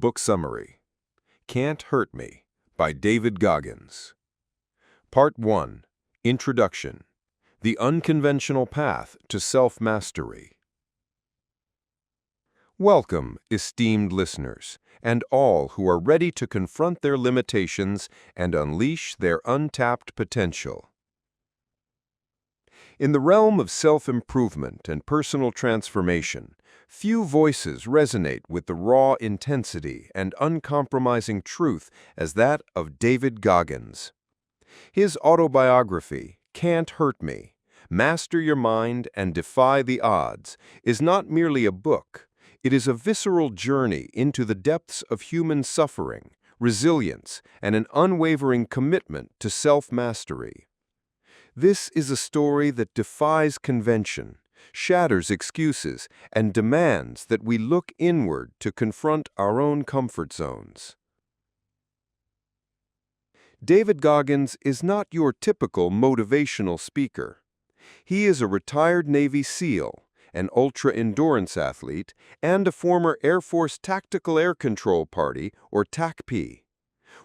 Book Summary. Can't Hurt Me by David Goggins. Part 1. Introduction. The Unconventional Path to Self-Mastery. Welcome, esteemed listeners, and all who are ready to confront their limitations and unleash their untapped potential. In the realm of self-improvement and personal transformation, few voices resonate with the raw intensity and uncompromising truth as that of David Goggins. His autobiography, Can't Hurt Me, Master Your Mind and Defy the Odds, is not merely a book. It is a visceral journey into the depths of human suffering, resilience, and an unwavering commitment to self-mastery. This is a story that defies convention, shatters excuses, and demands that we look inward to confront our own comfort zones. David Goggins is not your typical motivational speaker. He is a retired Navy SEAL, an ultra-endurance athlete, and a former Air Force Tactical Air Control Party, or TACP.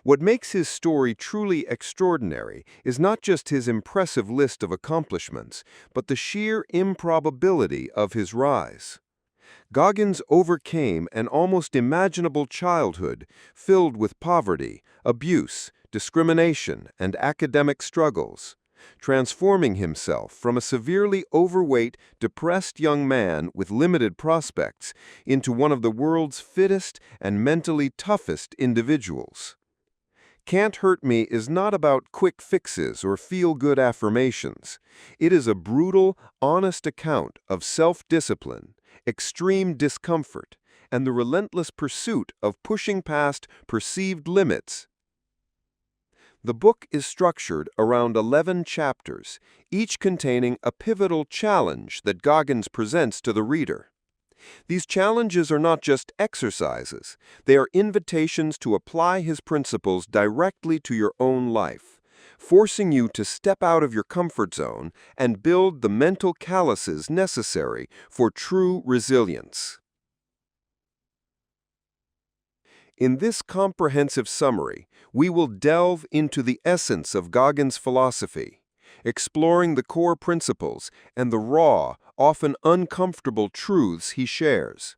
What makes his story truly extraordinary is not just his impressive list of accomplishments, but the sheer improbability of his rise. Goggins overcame an almost imaginable childhood filled with poverty, abuse, discrimination, and academic struggles, transforming himself from a severely overweight, depressed young man with limited prospects into one of the world's fittest and mentally toughest individuals. Can't Hurt Me is not about quick fixes or feel-good affirmations. It is a brutal, honest account of self-discipline, extreme discomfort, and the relentless pursuit of pushing past perceived limits. The book is structured around 11 chapters, each containing a pivotal challenge that Goggins presents to the reader. These challenges are not just exercises, they are invitations to apply his principles directly to your own life, forcing you to step out of your comfort zone and build the mental calluses necessary for true resilience. In this comprehensive summary, we will delve into the essence of Goggins' philosophy, exploring the core principles and the raw, often uncomfortable truths he shares.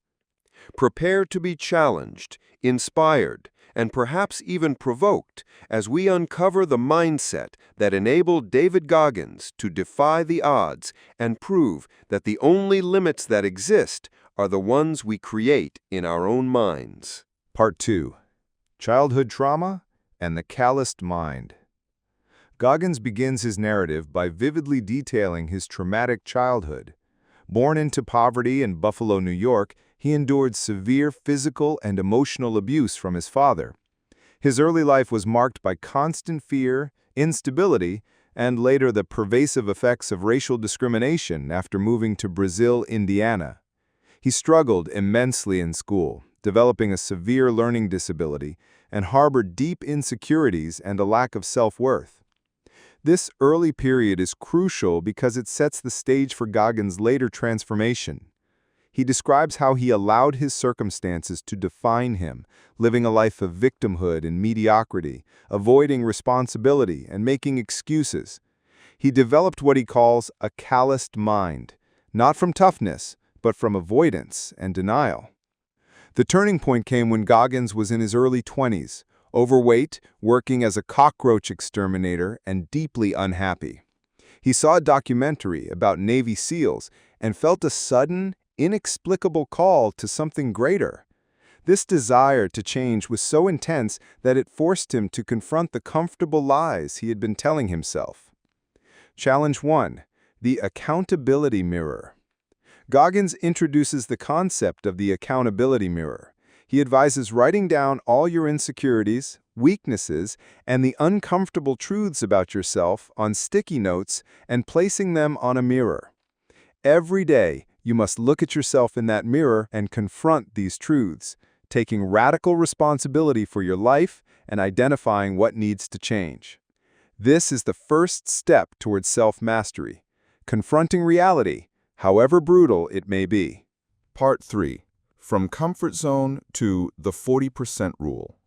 Prepare to be challenged, inspired, and perhaps even provoked as we uncover the mindset that enabled David Goggins to defy the odds and prove that the only limits that exist are the ones we create in our own minds. Part 2. Childhood Trauma and the Calloused Mind. Goggins begins his narrative by vividly detailing his traumatic childhood. Born into poverty in Buffalo, New York, he endured severe physical and emotional abuse from his father. His early life was marked by constant fear, instability, and later the pervasive effects of racial discrimination after moving to Brazil, Indiana. He struggled immensely in school, developing a severe learning disability, and harbored deep insecurities and a lack of self-worth. This early period is crucial because it sets the stage for Goggins' later transformation. He describes how he allowed his circumstances to define him, living a life of victimhood and mediocrity, avoiding responsibility and making excuses. He developed what he calls a calloused mind, not from toughness, but from avoidance and denial. The turning point came when Goggins was in his early 20s, overweight, working as a cockroach exterminator, and deeply unhappy. He saw a documentary about Navy SEALs and felt a sudden, inexplicable call to something greater. This desire to change was so intense that it forced him to confront the comfortable lies he had been telling himself. Challenge 1. The Accountability Mirror. Goggins introduces the concept of the accountability mirror. He advises writing down all your insecurities, weaknesses, and the uncomfortable truths about yourself on sticky notes and placing them on a mirror. Every day, you must look at yourself in that mirror and confront these truths, taking radical responsibility for your life and identifying what needs to change. This is the first step towards self-mastery, confronting reality, however brutal it may be. Part 3. From Comfort Zone to the 40% Rule.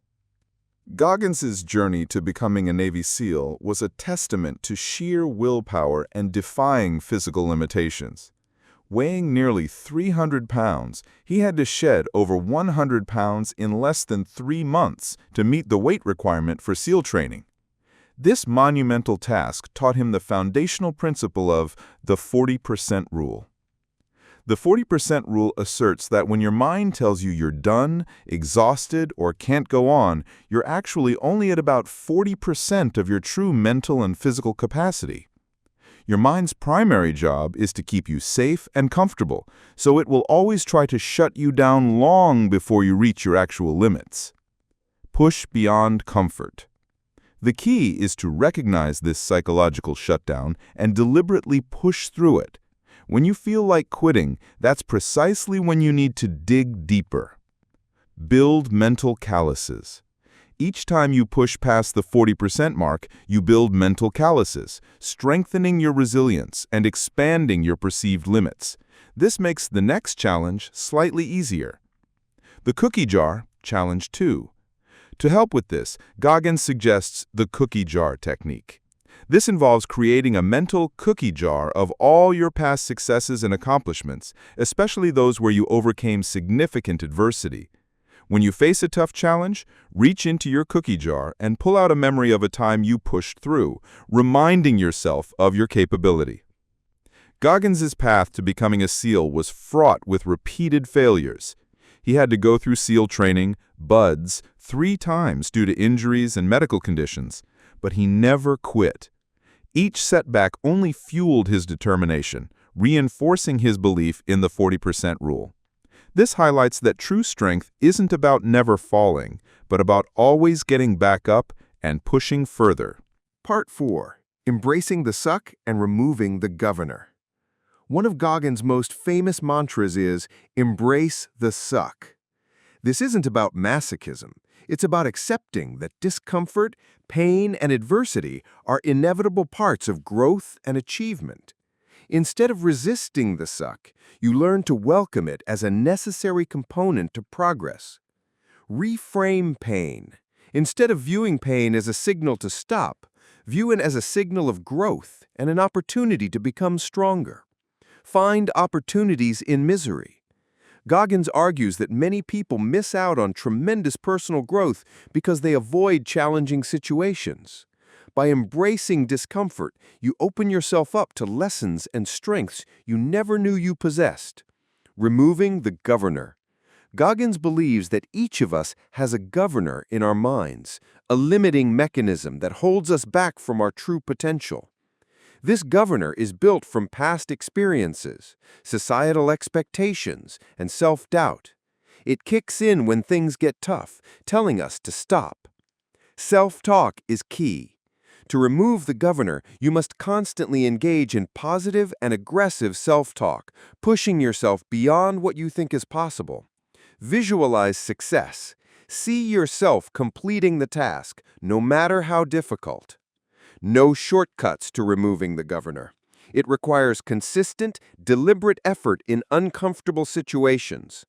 Goggins's journey to becoming a Navy SEAL was a testament to sheer willpower and defying physical limitations. Weighing nearly 300 pounds, he had to shed over 100 pounds in less than 3 months to meet the weight requirement for SEAL training. This monumental task taught him the foundational principle of the 40% rule. The 40% rule asserts that when your mind tells you you're done, exhausted, or can't go on, you're actually only at about 40% of your true mental and physical capacity. Your mind's primary job is to keep you safe and comfortable, so it will always try to shut you down long before you reach your actual limits. Push beyond comfort. The key is to recognize this psychological shutdown and deliberately push through it. When you feel like quitting, that's precisely when you need to dig deeper. Build mental calluses. Each time you push past the 40% mark, you build mental calluses, strengthening your resilience and expanding your perceived limits. This makes the next challenge slightly easier. The cookie jar, challenge 2. To help with this, Goggins suggests the cookie jar technique. This involves creating a mental cookie jar of all your past successes and accomplishments, especially those where you overcame significant adversity. When you face a tough challenge, reach into your cookie jar and pull out a memory of a time you pushed through, reminding yourself of your capability. Goggins's path to becoming a SEAL was fraught with repeated failures. He had to go through SEAL training, BUDS, 3 times due to injuries and medical conditions, but he never quit. Each setback only fueled his determination, reinforcing his belief in the 40% rule. This highlights that true strength isn't about never falling, but about always getting back up and pushing further. Part 4. Embracing the suck and removing the governor. One of Goggins' most famous mantras is, "Embrace the suck." This isn't about masochism. It's about accepting that discomfort, pain, and adversity are inevitable parts of growth and achievement. Instead of resisting the suck, you learn to welcome it as a necessary component to progress. Reframe pain. Instead of viewing pain as a signal to stop, view it as a signal of growth and an opportunity to become stronger. Find opportunities in misery. Goggins argues that many people miss out on tremendous personal growth because they avoid challenging situations. By embracing discomfort, you open yourself up to lessons and strengths you never knew you possessed. Removing the governor. Goggins believes that each of us has a governor in our minds, a limiting mechanism that holds us back from our true potential. This governor is built from past experiences, societal expectations, and self-doubt. It kicks in when things get tough, telling us to stop. Self-talk is key. To remove the governor, you must constantly engage in positive and aggressive self-talk, pushing yourself beyond what you think is possible. Visualize success. See yourself completing the task, no matter how difficult. No shortcuts to removing the governor. It requires consistent, deliberate effort in uncomfortable situations.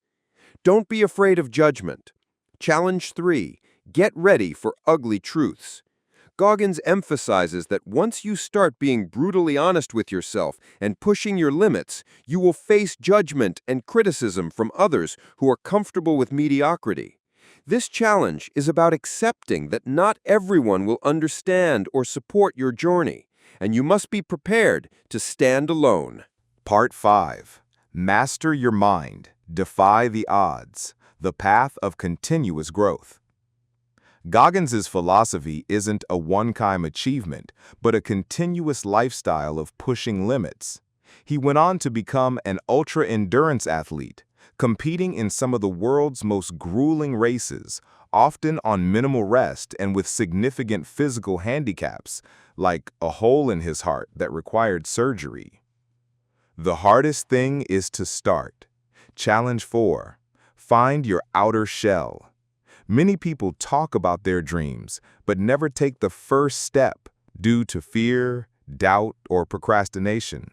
Don't be afraid of judgment. Challenge 3. Get ready for ugly truths. Goggins emphasizes that once you start being brutally honest with yourself and pushing your limits, you will face judgment and criticism from others who are comfortable with mediocrity. This challenge is about accepting that not everyone will understand or support your journey, and you must be prepared to stand alone. Part 5. Master your mind. Defy the odds. The path of continuous growth. Goggins's philosophy isn't a one-time achievement, but a continuous lifestyle of pushing limits. He went on to become an ultra-endurance athlete, competing in some of the world's most grueling races, often on minimal rest and with significant physical handicaps, like a hole in his heart that required surgery. The hardest thing is to start. Challenge 4. Find your outer shell. Many people talk about their dreams, but never take the first step due to fear, doubt, or procrastination.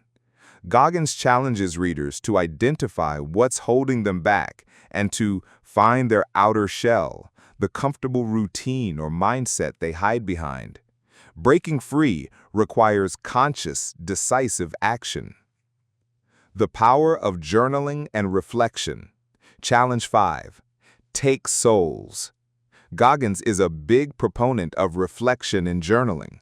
Goggins challenges readers to identify what's holding them back and to find their outer shell, the comfortable routine or mindset they hide behind. Breaking free requires conscious, decisive action. The power of journaling and reflection. Challenge 5. Take souls. Goggins is a big proponent of reflection and journaling.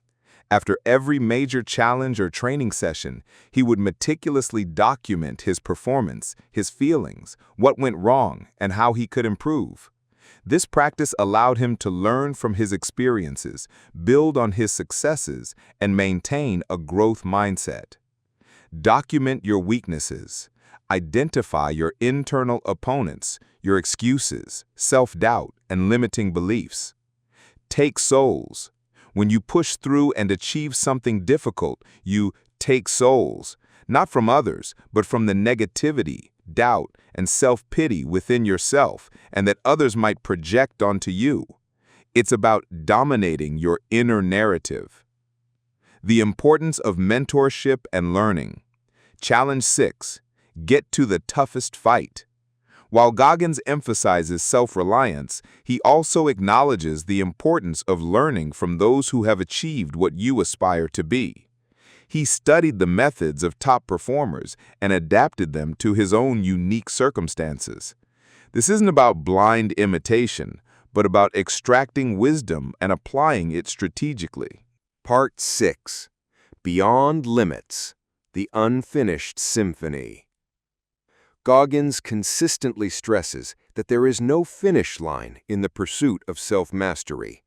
After every major challenge or training session, he would meticulously document his performance, his feelings, what went wrong, and how he could improve. This practice allowed him to learn from his experiences, build on his successes, and maintain a growth mindset. Document your weaknesses. Identify your internal opponents, your excuses, self-doubt, and limiting beliefs. Take souls. When you push through and achieve something difficult, you take souls, not from others, but from the negativity, doubt, and self-pity within yourself and that others might project onto you. It's about dominating your inner narrative. The importance of mentorship and learning. Challenge 6. Get to the toughest fight. While Goggins emphasizes self-reliance, he also acknowledges the importance of learning from those who have achieved what you aspire to be. He studied the methods of top performers and adapted them to his own unique circumstances. This isn't about blind imitation, but about extracting wisdom and applying it strategically. Part 6. Beyond Limits, the Unfinished Symphony. Goggins consistently stresses that there is no finish line in the pursuit of self-mastery.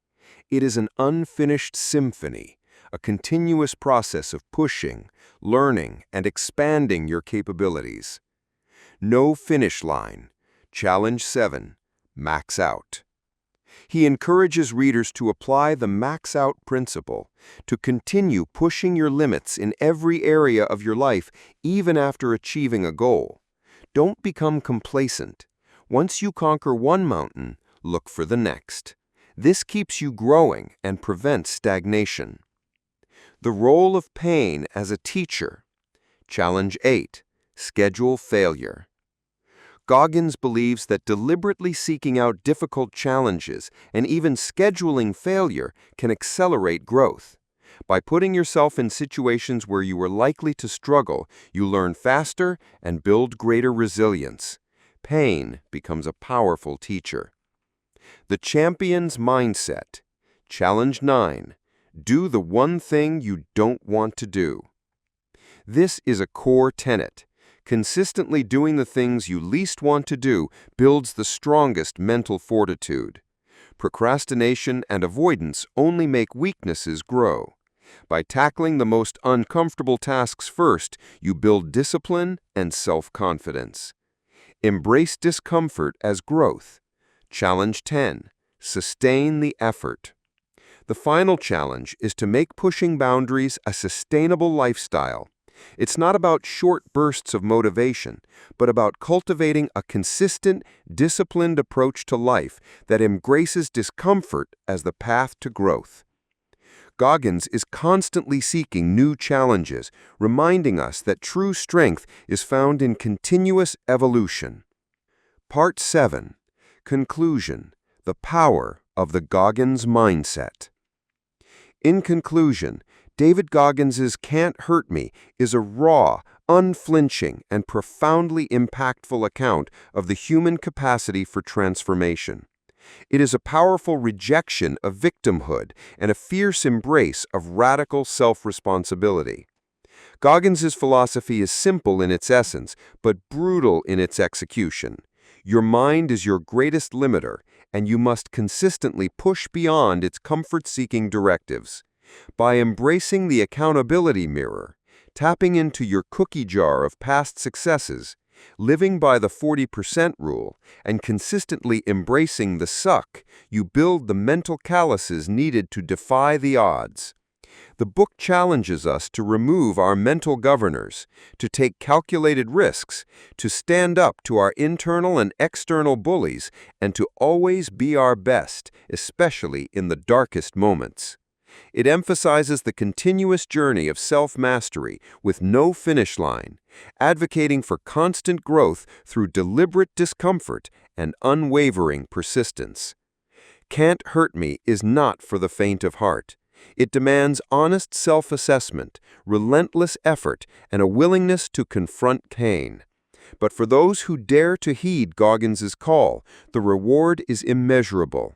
It is an unfinished symphony, a continuous process of pushing, learning, and expanding your capabilities. No finish line. Challenge 7. Max out. He encourages readers to apply the max out principle, to continue pushing your limits in every area of your life, even after achieving a goal. Don't become complacent. Once you conquer one mountain, look for the next. This keeps you growing and prevents stagnation. The role of pain as a teacher. Challenge 8. Schedule failure. Goggins believes that deliberately seeking out difficult challenges and even scheduling failure can accelerate growth. By putting yourself in situations where you are likely to struggle, you learn faster and build greater resilience. Pain becomes a powerful teacher. The champion's mindset. Challenge 9. Do the one thing you don't want to do. This is a core tenet. Consistently doing the things you least want to do builds the strongest mental fortitude. Procrastination and avoidance only make weaknesses grow. By tackling the most uncomfortable tasks first, you build discipline and self-confidence. Embrace discomfort as growth. Challenge 10. Sustain the effort. The final challenge is to make pushing boundaries a sustainable lifestyle. It's not about short bursts of motivation, but about cultivating a consistent, disciplined approach to life that embraces discomfort as the path to growth. Goggins is constantly seeking new challenges, reminding us that true strength is found in continuous evolution. Part 7. Conclusion. The power of the Goggins mindset. In conclusion, David Goggins's Can't Hurt Me is a raw, unflinching, and profoundly impactful account of the human capacity for transformation. It is a powerful rejection of victimhood and a fierce embrace of radical self-responsibility. Goggins's philosophy is simple in its essence, but brutal in its execution. Your mind is your greatest limiter, and you must consistently push beyond its comfort-seeking directives. By embracing the accountability mirror, tapping into your cookie jar of past successes, living by the 40% rule, and consistently embracing the suck, you build the mental calluses needed to defy the odds. The book challenges us to remove our mental governors, to take calculated risks, to stand up to our internal and external bullies, and to always be our best, especially in the darkest moments. It emphasizes the continuous journey of self-mastery with no finish line, advocating for constant growth through deliberate discomfort and unwavering persistence. Can't Hurt Me is not for the faint of heart. It demands honest self-assessment, relentless effort, and a willingness to confront pain. But for those who dare to heed Goggins's call, the reward is immeasurable.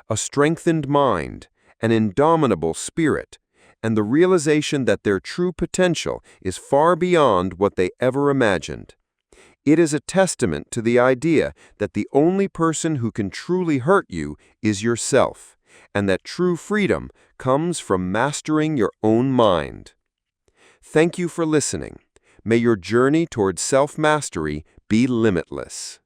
A strengthened mind, an indomitable spirit, and the realization that their true potential is far beyond what they ever imagined. It is a testament to the idea that the only person who can truly hurt you is yourself, and that true freedom comes from mastering your own mind. Thank you for listening. May your journey towards self-mastery be limitless.